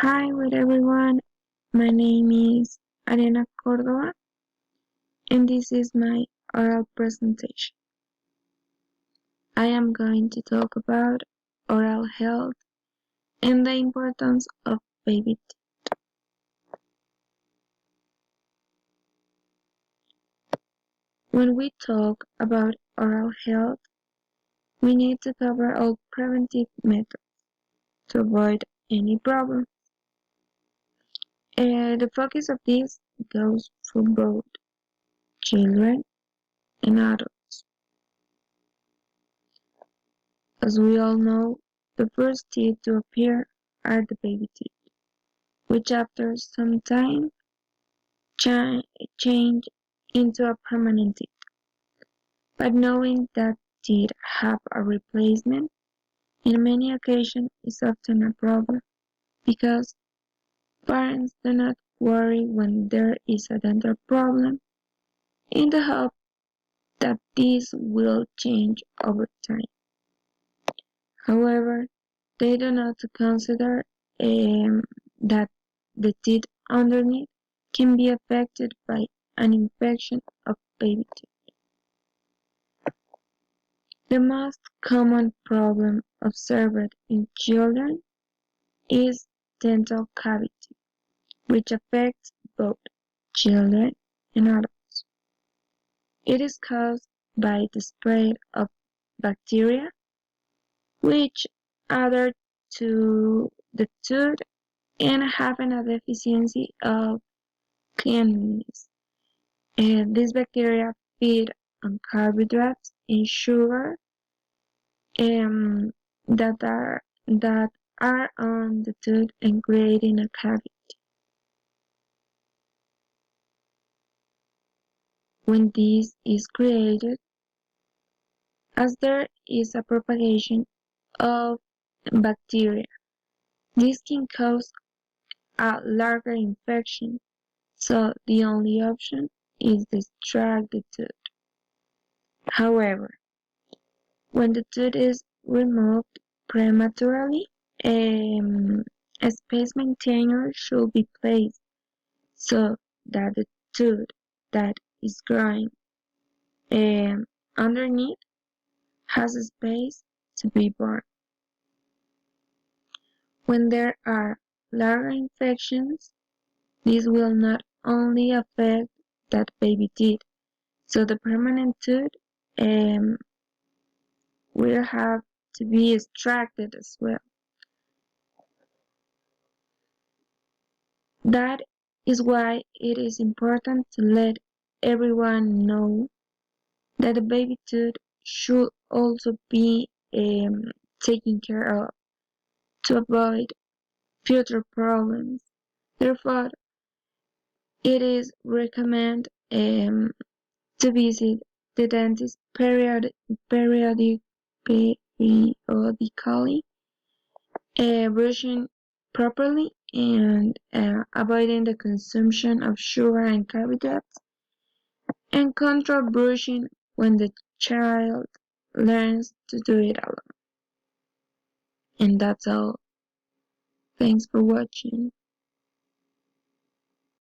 Hi with everyone, my name is Arena Cordova and this is my oral presentation. I am going to talk about oral health and the importance of baby teeth. When we talk about oral health, we need to cover all preventive methods to avoid any problem. The focus of this goes for both children and adults. As we all know, the first teeth to appear are the baby teeth, which after some time change into a permanent teeth. But knowing that teeth have a replacement in many occasions is often a problem because parents do not worry when there is a dental problem in the hope that this will change over time. However, they do not consider that the teeth underneath can be affected by an infection of baby teeth. The most common problem observed in children is dental cavity, which affects both children and adults. It is caused by the spread of bacteria, which adhere to the tooth and having a deficiency of cleanliness. And these bacteria feed on carbohydrates and sugar um, that are on the tooth and creating a cavity. When this is created, as there is a propagation of bacteria, this can cause a larger infection. So the only option is to extract the tooth. However, when the tooth is removed prematurely, a space maintainer should be placed so that the tooth that is growing underneath has a space to be born. When there are larger infections, this will not only affect that baby teeth, so the permanent tooth will have to be extracted as well. That is why it is important to let everyone know that the baby tooth should also be taken care of to avoid future problems. Therefore, it is recommended to visit the dentist periodically, brushing properly and avoiding the consumption of sugar and carbohydrates, and control brushing when the child learns to do it alone. And that's all. Thanks for watching.